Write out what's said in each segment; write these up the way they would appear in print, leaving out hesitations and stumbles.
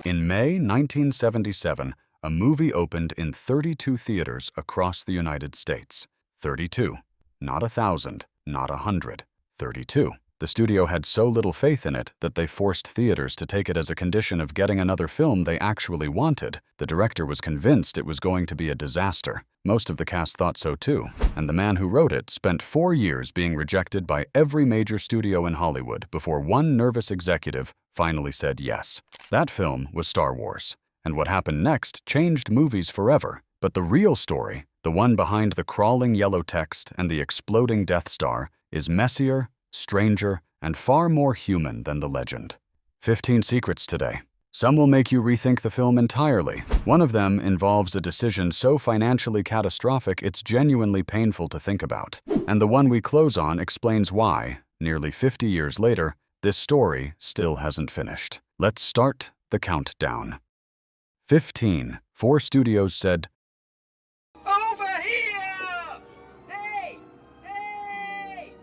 In May 1977, a movie opened in 32 theaters across the United States. 32. Not 1,000, not 100. 32. The studio had so little faith in it that they forced theaters to take it as a condition of getting another film they actually wanted. The director was convinced it was going to be a disaster. Most of the cast thought so too, and the man who wrote it spent 4 years being rejected by every major studio in Hollywood before one nervous executive finally said yes. That film was Star Wars, and what happened next changed movies forever. But the real story, the one behind the crawling yellow text and the exploding Death Star, is messier, stranger, and far more human than the legend. 15 secrets today. Some will make you rethink the film entirely. One of them involves a decision so financially catastrophic it's genuinely painful to think about. And the one we close on explains why, nearly 50 years later, this story still hasn't finished. Let's start the countdown. 15. 4 studios said, "Over here! Hey! Hey!"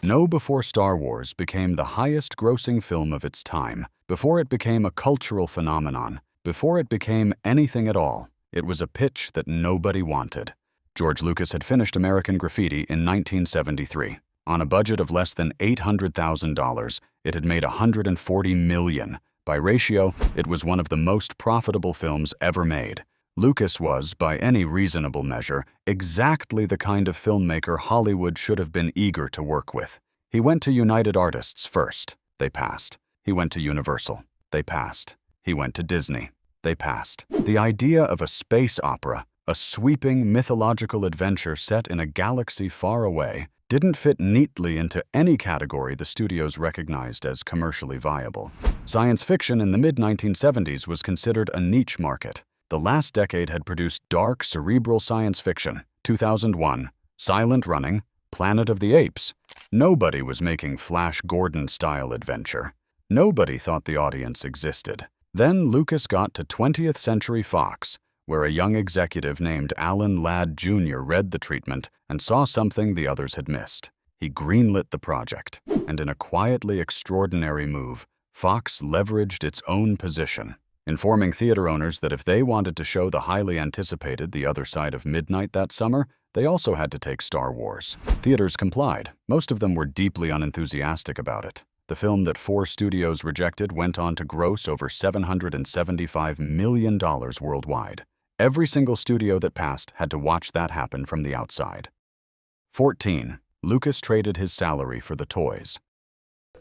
no before Star Wars became the highest-grossing film of its time, before it became a cultural phenomenon, before it became anything at all. It was a pitch that nobody wanted. George Lucas had finished American Graffiti in 1973. On a budget of less than $800,000, it had made $140 million. By ratio, it was one of the most profitable films ever made. Lucas was, by any reasonable measure, exactly the kind of filmmaker Hollywood should have been eager to work with. He went to United Artists first. They passed. He went to Universal. They passed. He went to Disney. They passed. The idea of a space opera, a sweeping mythological adventure set in a galaxy far away, didn't fit neatly into any category the studios recognized as commercially viable. Science fiction in the mid-1970s was considered a niche market. The last decade had produced dark, cerebral science fiction, 2001, Silent Running, Planet of the Apes. Nobody was making Flash Gordon-style adventure. Nobody thought the audience existed. Then Lucas got to 20th Century Fox, where a young executive named Alan Ladd Jr. read the treatment and saw something the others had missed. He greenlit the project, and in a quietly extraordinary move, Fox leveraged its own position, informing theater owners that if they wanted to show the highly anticipated The Other Side of Midnight that summer, they also had to take Star Wars. Theaters complied. Most of them were deeply unenthusiastic about it. The film that 4 studios rejected went on to gross over $775 million worldwide. Every single studio that passed had to watch that happen from the outside. 14. Lucas traded his salary for the toys.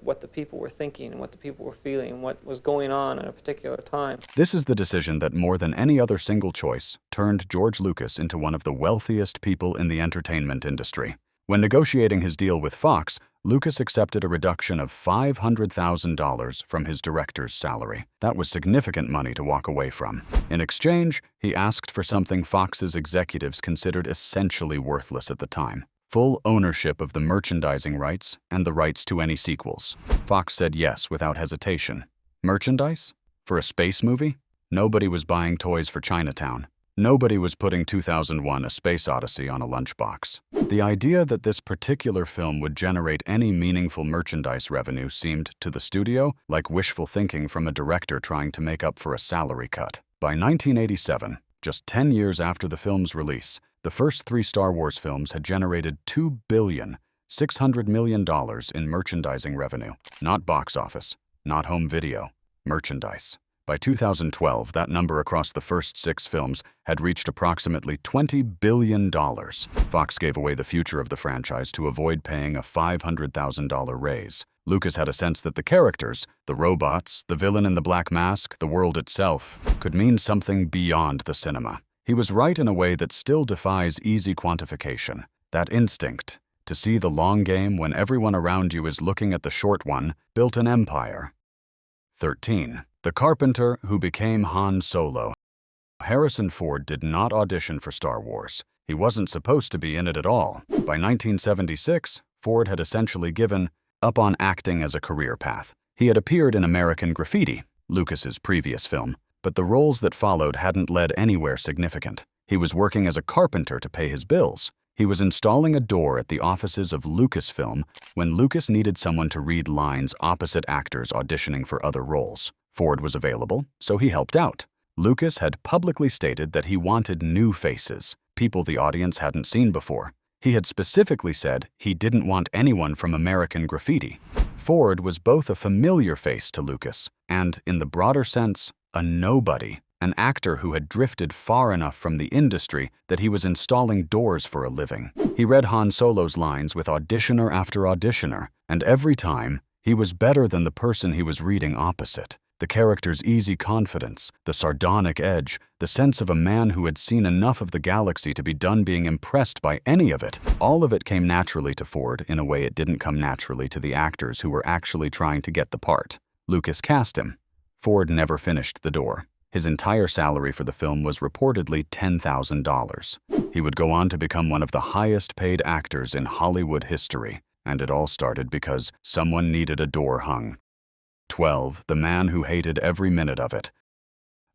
What the people were thinking and what the people were feeling and what was going on at a particular time. This is the decision that more than any other single choice turned George Lucas into one of the wealthiest people in the entertainment industry. When negotiating his deal with Fox, Lucas accepted a reduction of $500,000 from his director's salary. That was significant money to walk away from. In exchange, he asked for something Fox's executives considered essentially worthless at the time: full ownership of the merchandising rights and the rights to any sequels. Fox said yes without hesitation. Merchandise? For a space movie? Nobody was buying toys for Chinatown. Nobody was putting 2001: A Space Odyssey on a lunchbox. The idea that this particular film would generate any meaningful merchandise revenue seemed, to the studio, like wishful thinking from a director trying to make up for a salary cut. By 1987, just 10 years after the film's release, the first 3 Star Wars films had generated $2.6 billion in merchandising revenue. Not box office, not home video, merchandise. By 2012, that number across the first 6 films had reached approximately $20 billion. Fox gave away the future of the franchise to avoid paying a $500,000 raise. Lucas had a sense that the characters, the robots, the villain in the black mask, the world itself, could mean something beyond the cinema. He was right in a way that still defies easy quantification. That instinct, to see the long game when everyone around you is looking at the short one, built an empire. 13. The carpenter who became Han Solo. Harrison Ford did not audition for Star Wars. He wasn't supposed to be in it at all. By 1976, Ford had essentially given up on acting as a career path. He had appeared in American Graffiti, Lucas's previous film, but the roles that followed hadn't led anywhere significant. He was working as a carpenter to pay his bills. He was installing a door at the offices of Lucasfilm when Lucas needed someone to read lines opposite actors auditioning for other roles. Ford was available, so he helped out. Lucas had publicly stated that he wanted new faces, people the audience hadn't seen before. He had specifically said he didn't want anyone from American Graffiti. Ford was both a familiar face to Lucas and, in the broader sense, a nobody, an actor who had drifted far enough from the industry that he was installing doors for a living. He read Han Solo's lines with auditioner after auditioner, and every time, he was better than the person he was reading opposite. The character's easy confidence, the sardonic edge, the sense of a man who had seen enough of the galaxy to be done being impressed by any of it, all of it came naturally to Ford in a way it didn't come naturally to the actors who were actually trying to get the part. Lucas cast him. Ford never finished the door. His entire salary for the film was reportedly $10,000. He would go on to become one of the highest-paid actors in Hollywood history, and it all started because someone needed a door hung. 12. The man who hated every minute of it.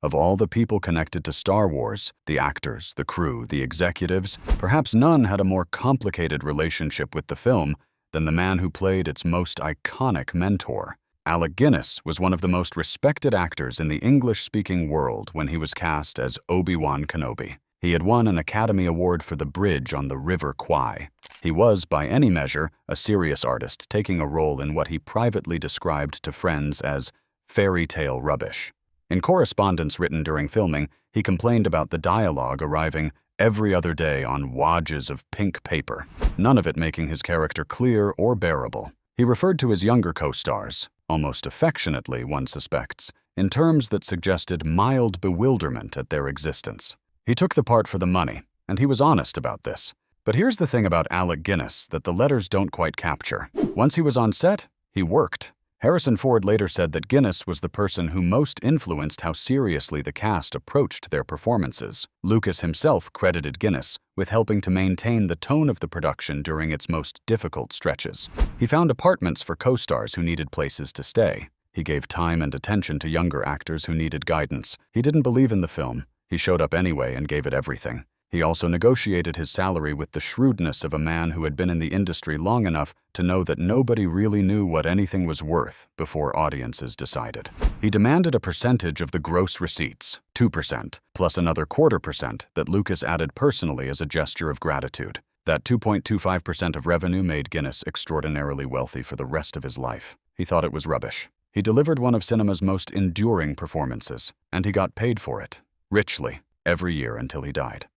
Of all the people connected to Star Wars, the actors, the crew, the executives, perhaps none had a more complicated relationship with the film than the man who played its most iconic mentor. Alec Guinness was one of the most respected actors in the English-speaking world when he was cast as Obi-Wan Kenobi. He had won an Academy Award for the bridge on the River Kwai. He was, by any measure, a serious artist taking a role in what he privately described to friends as fairy tale rubbish. In correspondence written during filming, he complained about the dialogue arriving every other day on wadges of pink paper, none of it making his character clear or bearable. He referred to his younger co-stars, almost affectionately one suspects, in terms that suggested mild bewilderment at their existence. He took the part for the money, and he was honest about this. But here's the thing about Alec Guinness that the letters don't quite capture. Once he was on set, he worked. Harrison Ford later said that Guinness was the person who most influenced how seriously the cast approached their performances. Lucas himself credited Guinness with helping to maintain the tone of the production during its most difficult stretches. He found apartments for co-stars who needed places to stay. He gave time and attention to younger actors who needed guidance. He didn't believe in the film. He showed up anyway and gave it everything. He also negotiated his salary with the shrewdness of a man who had been in the industry long enough to know that nobody really knew what anything was worth before audiences decided. He demanded a percentage of the gross receipts, 2%, plus another 0.25% that Lucas added personally as a gesture of gratitude. That 2.25% of revenue made Guinness extraordinarily wealthy for the rest of his life. He thought it was rubbish. He delivered one of cinema's most enduring performances, and he got paid for it. Richly, every year until he died.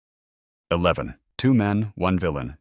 11. 2 men, 1 villain.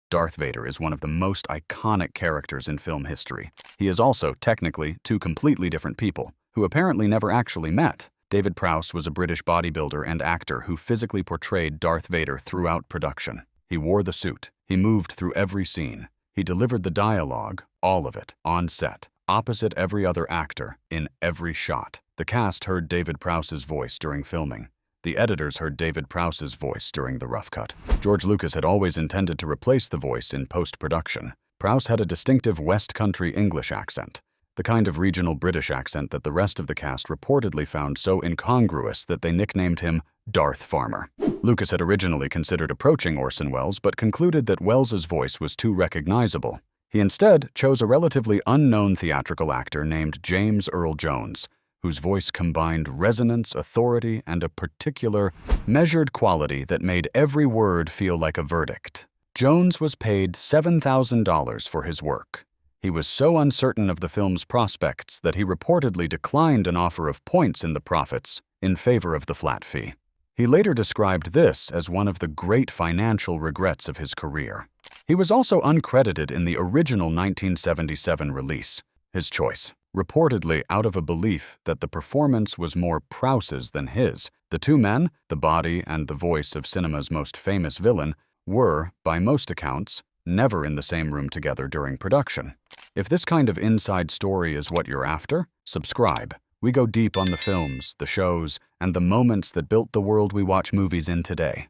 Darth Vader is one of the most iconic characters in film history. He is also, technically, 2 completely different people, who apparently never actually met. David Prowse was a British bodybuilder and actor who physically portrayed Darth Vader throughout production. He wore the suit. He moved through every scene. He delivered the dialogue, all of it, on set, opposite every other actor, in every shot. The cast heard David Prowse's voice during filming. The editors heard David Prowse's voice during the rough cut. George Lucas had always intended to replace the voice in post-production. Prowse had a distinctive West Country English accent, the kind of regional British accent that the rest of the cast reportedly found so incongruous that they nicknamed him Darth Farmer. Lucas had originally considered approaching Orson Welles, but concluded that Welles's voice was too recognizable. He instead chose a relatively unknown theatrical actor named James Earl Jones, whose voice combined resonance, authority, and a particular, measured quality that made every word feel like a verdict. Jones was paid $7,000 for his work. He was so uncertain of the film's prospects that he reportedly declined an offer of points in the profits in favor of the flat fee. He later described this as one of the great financial regrets of his career. He was also uncredited in the original 1977 release, his choice, reportedly out of a belief that the performance was more Prowse's than his. The 2 men, the body and the voice of cinema's most famous villain, were, by most accounts, never in the same room together during production. If this kind of inside story is what you're after, subscribe. We go deep on the films, the shows, and the moments that built the world we watch movies in today.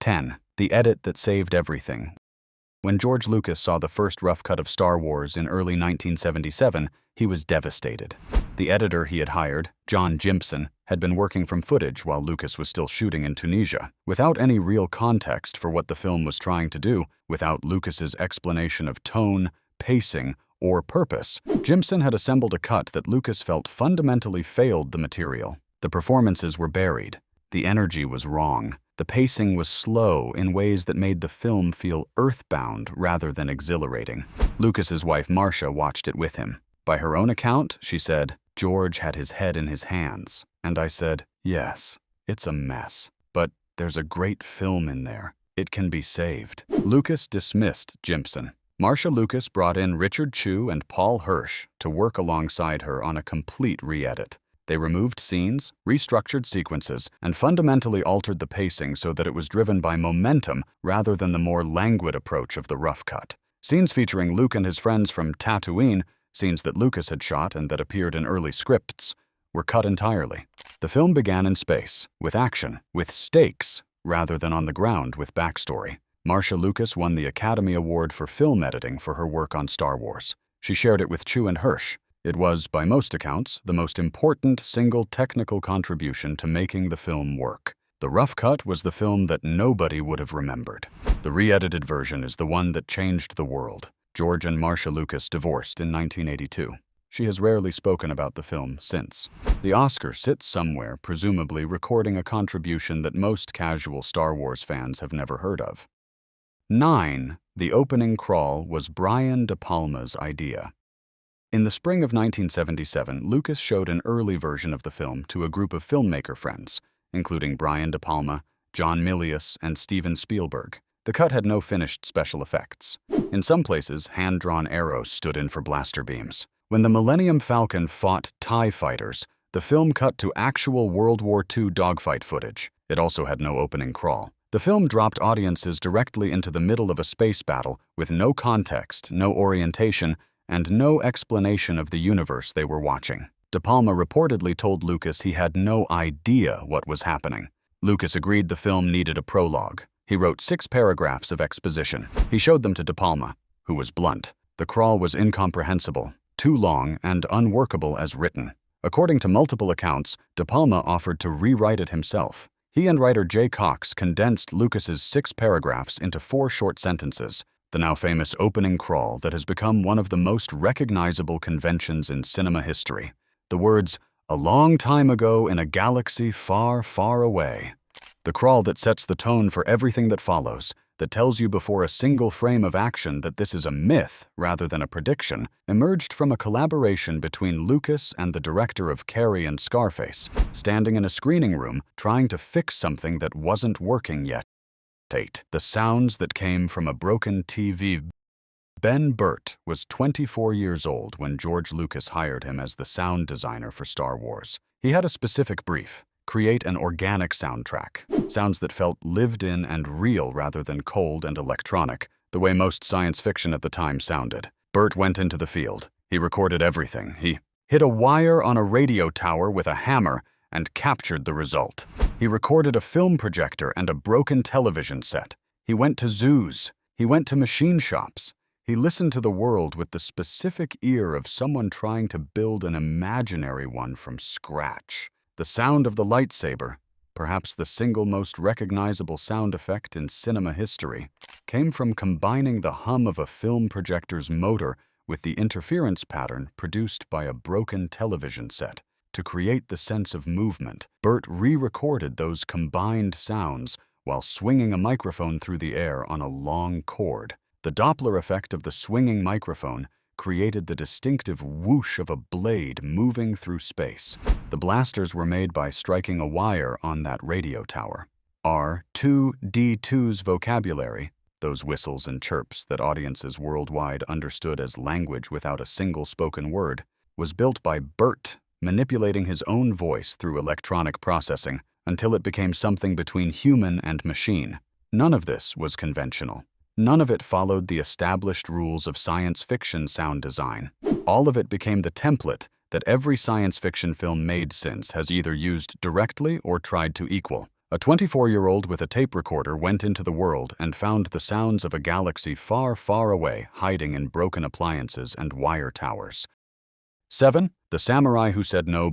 10. The edit that saved everything. When George Lucas saw the first rough cut of Star Wars in early 1977, he was devastated. The editor he had hired, John Jimpson, had been working from footage while Lucas was still shooting in Tunisia. Without any real context for what the film was trying to do, without Lucas's explanation of tone, pacing, or purpose, Jimpson had assembled a cut that Lucas felt fundamentally failed the material. The performances were buried. The energy was wrong. The pacing was slow in ways that made the film feel earthbound rather than exhilarating. Lucas's wife Marcia watched it with him. By her own account, she said, "George had his head in his hands." And I said, "Yes, it's a mess. But there's a great film in there. It can be saved." Lucas dismissed Jimpson. Marcia Lucas brought in Richard Chew and Paul Hirsch to work alongside her on a complete re-edit. They removed scenes, restructured sequences, and fundamentally altered the pacing so that it was driven by momentum rather than the more languid approach of the rough cut. Scenes featuring Luke and his friends from Tatooine, scenes that Lucas had shot and that appeared in early scripts, were cut entirely. The film began in space, with action, with stakes, rather than on the ground with backstory. Marcia Lucas won the Academy Award for film editing for her work on Star Wars. She shared it with Chew and Hirsch. It was, by most accounts, the most important single technical contribution to making the film work. The rough cut was the film that nobody would have remembered. The re-edited version is the one that changed the world. George and Marcia Lucas divorced in 1982. She has rarely spoken about the film since. The Oscar sits somewhere, presumably recording a contribution that most casual Star Wars fans have never heard of. 9. The opening crawl was Brian De Palma's idea. In the spring of 1977, Lucas showed an early version of the film to a group of filmmaker friends, including Brian De Palma, John Milius, and Steven Spielberg. The cut had no finished special effects. In some places, hand-drawn arrows stood in for blaster beams. When the Millennium Falcon fought TIE fighters, the film cut to actual World War II dogfight footage. It also had no opening crawl. The film dropped audiences directly into the middle of a space battle with no context, no orientation, and no explanation of the universe they were watching. De Palma reportedly told Lucas he had no idea what was happening. Lucas agreed the film needed a prologue. He wrote 6 paragraphs of exposition. He showed them to De Palma, who was blunt. The crawl was incomprehensible, too long, and unworkable as written. According to multiple accounts, De Palma offered to rewrite it himself. He and writer Jay Cox condensed Lucas's 6 paragraphs into 4 short sentences. The now famous opening crawl that has become one of the most recognizable conventions in cinema history. The words, "A long time ago in a galaxy far, far away." The crawl that sets the tone for everything that follows, that tells you before a single frame of action that this is a myth rather than a prediction, emerged from a collaboration between Lucas and the director of Carrie and Scarface, standing in a screening room trying to fix something that wasn't working yet. 8. The sounds that came from a broken TV. Ben Burtt was 24 years old when George Lucas hired him as the sound designer for Star Wars. He had a specific brief: create an organic soundtrack, sounds that felt lived in and real rather than cold and electronic, the way most science fiction at the time sounded. Burtt went into the field. He recorded everything. He hit a wire on a radio tower with a hammer and captured the result. He recorded a film projector and a broken television set. He went to zoos. He went to machine shops. He listened to the world with the specific ear of someone trying to build an imaginary one from scratch. The sound of the lightsaber, perhaps the single most recognizable sound effect in cinema history, came from combining the hum of a film projector's motor with the interference pattern produced by a broken television set. To create the sense of movement, Burtt re-recorded those combined sounds while swinging a microphone through the air on a long cord. The Doppler effect of the swinging microphone created the distinctive whoosh of a blade moving through space. The blasters were made by striking a wire on that radio tower. R2D2's vocabulary, those whistles and chirps that audiences worldwide understood as language without a single spoken word, was built by Burtt, manipulating his own voice through electronic processing until it became something between human and machine. None of this was conventional. None of it followed the established rules of science fiction sound design. All of it became the template that every science fiction film made since has either used directly or tried to equal. A 24-year-old with a tape recorder went into the world and found the sounds of a galaxy far, far away hiding in broken appliances and wire towers. 7. The Samurai Who Said No.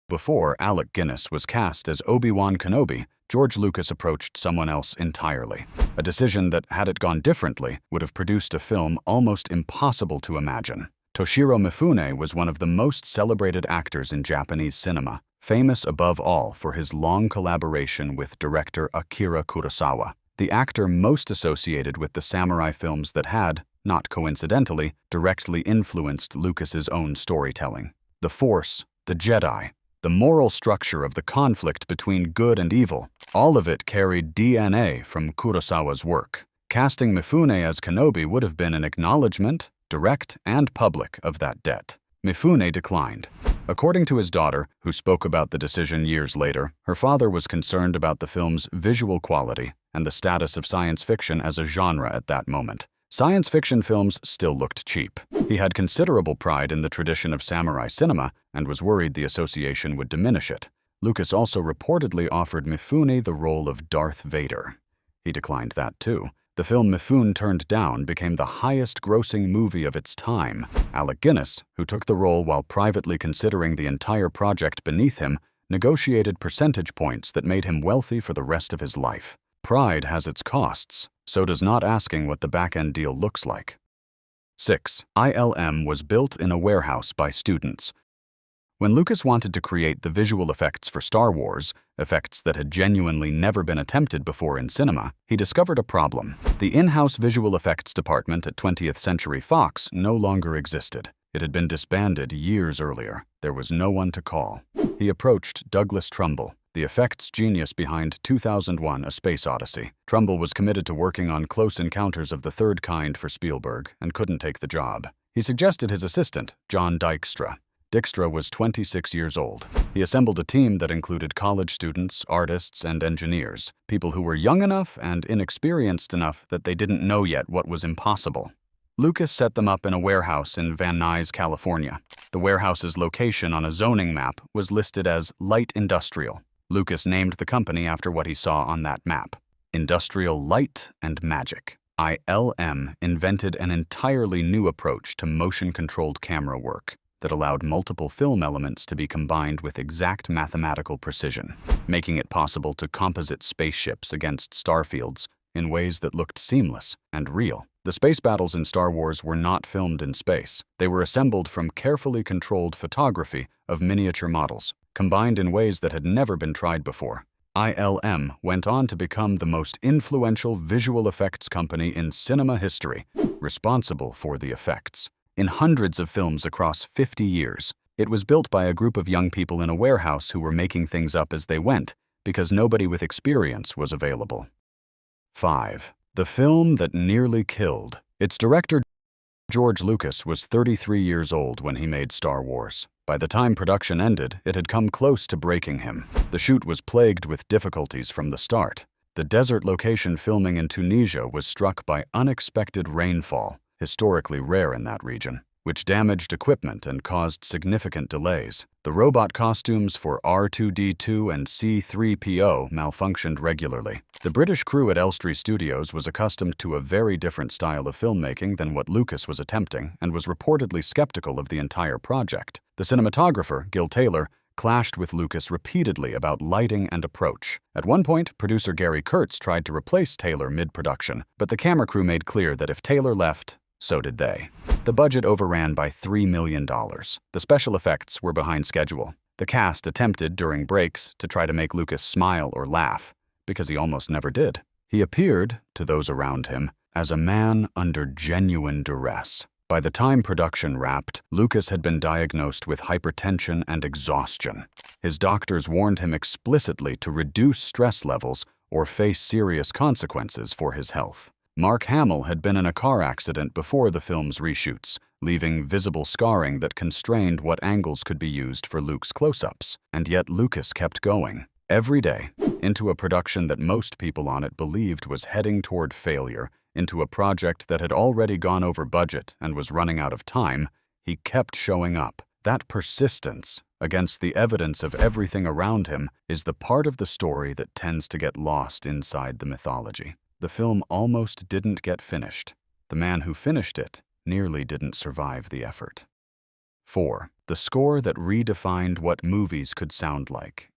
Before Alec Guinness was cast as Obi-Wan Kenobi, George Lucas approached someone else entirely. A decision that, had it gone differently, would have produced a film almost impossible to imagine. Toshiro Mifune was one of the most celebrated actors in Japanese cinema, famous above all for his long collaboration with director Akira Kurosawa, the actor most associated with the samurai films that had, not coincidentally, directly influenced Lucas's own storytelling. The Force, the Jedi, the moral structure of the conflict between good and evil, all of it carried DNA from Kurosawa's work. Casting Mifune as Kenobi would have been an acknowledgement, direct and public, of that debt. Mifune declined. According to his daughter, who spoke about the decision years later, her father was concerned about the film's visual quality and the status of science fiction as a genre at that moment. Science fiction films still looked cheap. He had considerable pride in the tradition of samurai cinema and was worried the association would diminish it. Lucas also reportedly offered Mifune the role of Darth Vader. He declined that too. The film Mifune turned down became the highest-grossing movie of its time. Alec Guinness, who took the role while privately considering the entire project beneath him, negotiated percentage points that made him wealthy for the rest of his life. Pride has its costs, so does not asking what the back-end deal looks like. 6. ILM was built in a warehouse by students. When Lucas wanted to create the visual effects for Star Wars, effects that had genuinely never been attempted before in cinema, he discovered a problem. The in-house visual effects department at 20th Century Fox no longer existed. It had been disbanded years earlier. There was no one to call. He approached Douglas Trumbull, the effects genius behind 2001: A Space Odyssey. Trumbull was committed to working on Close Encounters of the Third Kind for Spielberg and couldn't take the job. He suggested his assistant, John Dykstra. Dykstra was 26 years old. He assembled a team that included college students, artists, and engineers, people who were young enough and inexperienced enough that they didn't know yet what was impossible. Lucas set them up in a warehouse in Van Nuys, California. The warehouse's location on a zoning map was listed as Light Industrial. Lucas named the company after what he saw on that map: Industrial Light and Magic. ILM invented an entirely new approach to motion-controlled camera work that allowed multiple film elements to be combined with exact mathematical precision, making it possible to composite spaceships against starfields in ways that looked seamless and real. The space battles in Star Wars were not filmed in space. They were assembled from carefully controlled photography of miniature models, combined in ways that had never been tried before. ILM went on to become the most influential visual effects company in cinema history, responsible for the effects. In hundreds of films across 50 years, it was built by a group of young people in a warehouse who were making things up as they went because nobody with experience was available. 5. The film that nearly killed. Its director, George Lucas, was 33 years old when he made Star Wars. By the time production ended, it had come close to breaking him. The shoot was plagued with difficulties from the start. The desert location filming in Tunisia was struck by unexpected rainfall, historically rare in that region, which damaged equipment and caused significant delays. The robot costumes for R2-D2 and C-3PO malfunctioned regularly. The British crew at Elstree Studios was accustomed to a very different style of filmmaking than what Lucas was attempting and was reportedly skeptical of the entire project. The cinematographer, Gil Taylor, clashed with Lucas repeatedly about lighting and approach. At one point, producer Gary Kurtz tried to replace Taylor mid-production, but the camera crew made clear that if Taylor left, so did they. The budget overran by $3 million. The special effects were behind schedule. The cast attempted during breaks to try to make Lucas smile or laugh, because he almost never did. He appeared, to those around him, as a man under genuine duress. By the time production wrapped, Lucas had been diagnosed with hypertension and exhaustion. His doctors warned him explicitly to reduce stress levels or face serious consequences for his health. Mark Hamill had been in a car accident before the film's reshoots, leaving visible scarring that constrained what angles could be used for Luke's close-ups. And yet Lucas kept going, every day, into a production that most people on it believed was heading toward failure, into a project that had already gone over budget and was running out of time. He kept showing up. That persistence, against the evidence of everything around him, is the part of the story that tends to get lost inside the mythology. The film almost didn't get finished. The man who finished it nearly didn't survive the effort. 4. The score that redefined what movies could sound like.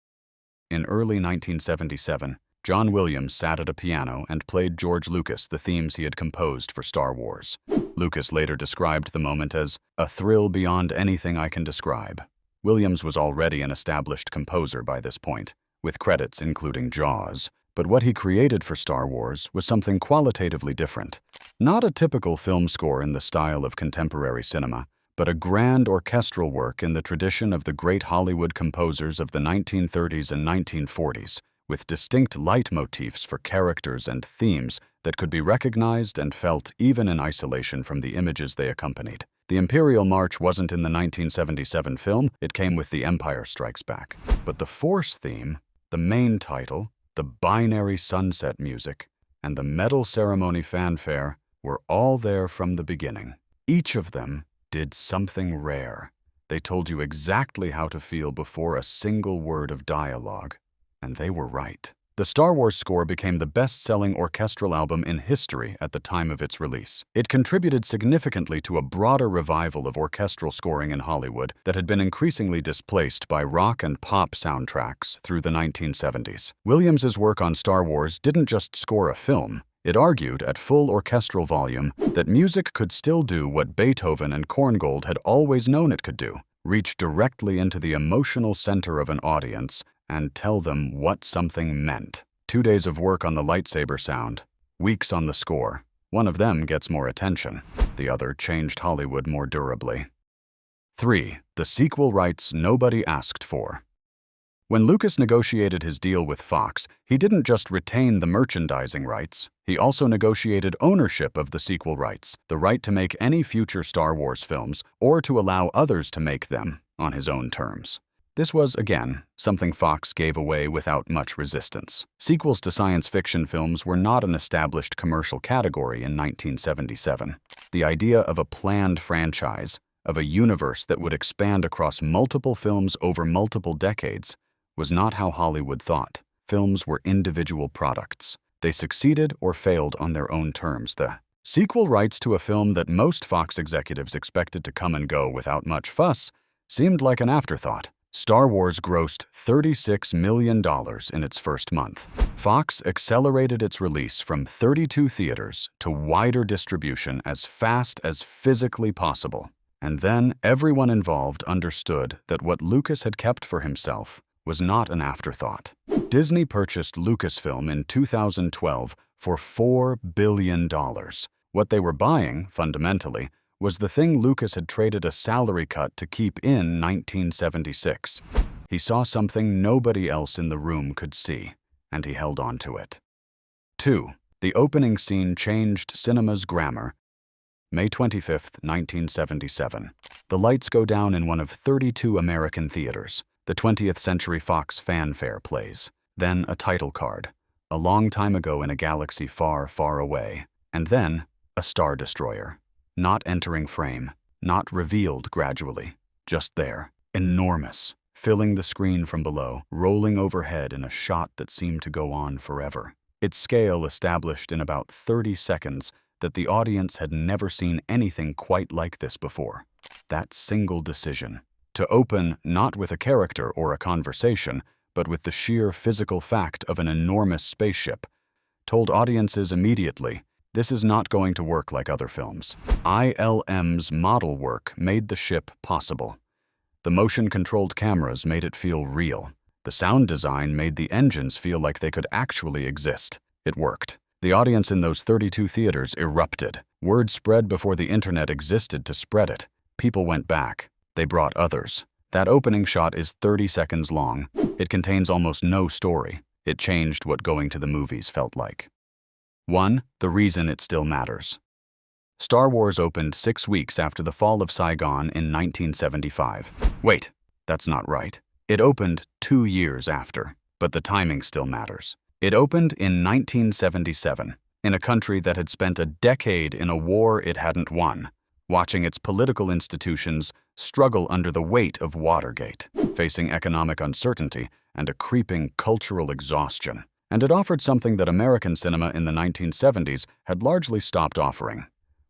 In early 1977, John Williams sat at a piano and played George Lucas the themes he had composed for Star Wars. Lucas later described the moment as a thrill beyond anything I can describe. Williams was already an established composer by this point, with credits including Jaws, but what he created for Star Wars was something qualitatively different. Not a typical film score in the style of contemporary cinema, but a grand orchestral work in the tradition of the great Hollywood composers of the 1930s and 1940s, with distinct leitmotifs for characters and themes that could be recognized and felt even in isolation from the images they accompanied. The Imperial March wasn't in the 1977 film, it came with The Empire Strikes Back. But the Force theme, the main title, the binary sunset music, and the medal ceremony fanfare were all there from the beginning. Each of them did something rare. They told you exactly how to feel before a single word of dialogue. And they were right. The Star Wars score became the best-selling orchestral album in history at the time of its release. It contributed significantly to a broader revival of orchestral scoring in Hollywood that had been increasingly displaced by rock and pop soundtracks through the 1970s. Williams's work on Star Wars didn't just score a film. It argued, at full orchestral volume, that music could still do what Beethoven and Korngold had always known it could do: reach directly into the emotional center of an audience and tell them what something meant. 2 days of work on the lightsaber sound, weeks on the score. One of them gets more attention. The other changed Hollywood more durably. 3. The sequel rights nobody asked for. When Lucas negotiated his deal with Fox, he didn't just retain the merchandising rights, he also negotiated ownership of the sequel rights, the right to make any future Star Wars films, or to allow others to make them on his own terms. This was, again, something Fox gave away without much resistance. Sequels to science fiction films were not an established commercial category in 1977. The idea of a planned franchise, of a universe that would expand across multiple films over multiple decades, was not how Hollywood thought. Films were individual products. They succeeded or failed on their own terms. The sequel rights to a film that most Fox executives expected to come and go without much fuss seemed like an afterthought. Star Wars grossed $36 million in its first month. Fox accelerated its release from 32 theaters to wider distribution as fast as physically possible. And then everyone involved understood that what Lucas had kept for himself was not an afterthought. Disney purchased Lucasfilm in 2012 for $4 billion. What they were buying, fundamentally, was the thing Lucas had traded a salary cut to keep in 1976. He saw something nobody else in the room could see, and he held on to it. 2. The opening scene changed cinema's grammar. May 25, 1977. The lights go down in one of 32 American theaters. The 20th Century Fox fanfare plays. Then a title card. A long time ago in a galaxy far, far away. And then a Star Destroyer. Not entering frame, not revealed gradually, just there, enormous, filling the screen from below, rolling overhead in a shot that seemed to go on forever. Its scale established in about 30 seconds that the audience had never seen anything quite like this before. That single decision, to open not with a character or a conversation, but with the sheer physical fact of an enormous spaceship, told audiences immediately, this is not going to work like other films. ILM's model work made the ship possible. The motion-controlled cameras made it feel real. The sound design made the engines feel like they could actually exist. It worked. The audience in those 32 theaters erupted. Word spread before the internet existed to spread it. People went back. They brought others. That opening shot is 30 seconds long. It contains almost no story. It changed what going to the movies felt like. 1. The reason it still matters. Star Wars opened 6 weeks after the fall of Saigon in 1975. Wait, that's not right. It opened 2 years after, but the timing still matters. It opened in 1977, in a country that had spent a decade in a war it hadn't won, watching its political institutions struggle under the weight of Watergate, facing economic uncertainty and a creeping cultural exhaustion. And it offered something that American cinema in the 1970s had largely stopped offering: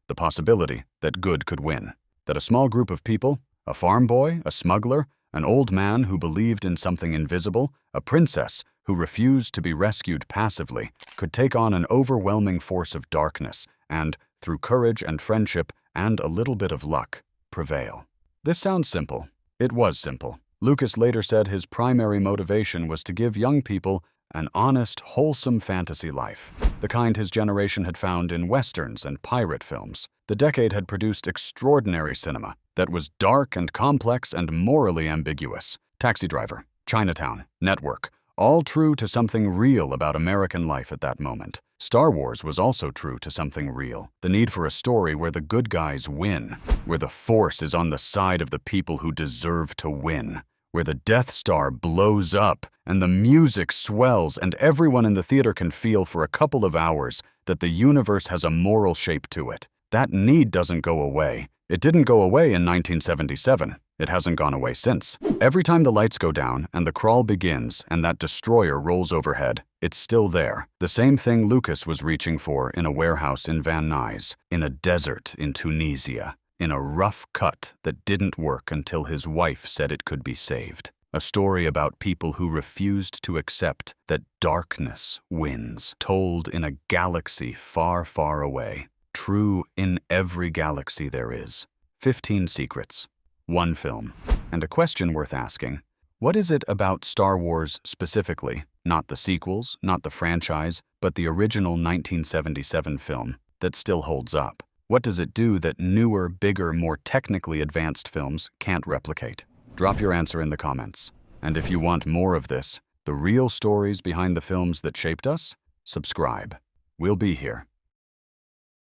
the possibility that good could win, that a small group of people, A farm boy, a smuggler, an old man who believed in something invisible, a princess who refused to be rescued passively, could take on an overwhelming force of darkness and, through courage and friendship and a little bit of luck, prevail. This sounds simple. It was simple. Lucas later said his primary motivation was to give young people an honest, wholesome fantasy life, the kind his generation had found in westerns and pirate films. The decade had produced extraordinary cinema that was dark and complex and morally ambiguous. Taxi Driver, Chinatown, Network, all true to something real about American life at that moment. Star Wars was also true to something real, the need for a story where the good guys win, where the Force is on the side of the people who deserve to win, where the Death Star blows up and the music swells and everyone in the theater can feel for a couple of hours that the universe has a moral shape to it. That need doesn't go away. It didn't go away in 1977. It hasn't gone away since. Every time the lights go down and the crawl begins and that destroyer rolls overhead, it's still there. The same thing Lucas was reaching for in a warehouse in Van Nuys, in a desert in Tunisia, in a rough cut that didn't work until his wife said it could be saved. A story about people who refused to accept that darkness wins, told in a galaxy far, far away. True in every galaxy there is. 15 secrets. One film. And a question worth asking. What is it about Star Wars specifically, not the sequels, not the franchise, but the original 1977 film, that still holds up? What does it do that newer, bigger, more technically advanced films can't replicate? Drop your answer in the comments. And if you want more of this, the real stories behind the films that shaped us, subscribe. We'll be here.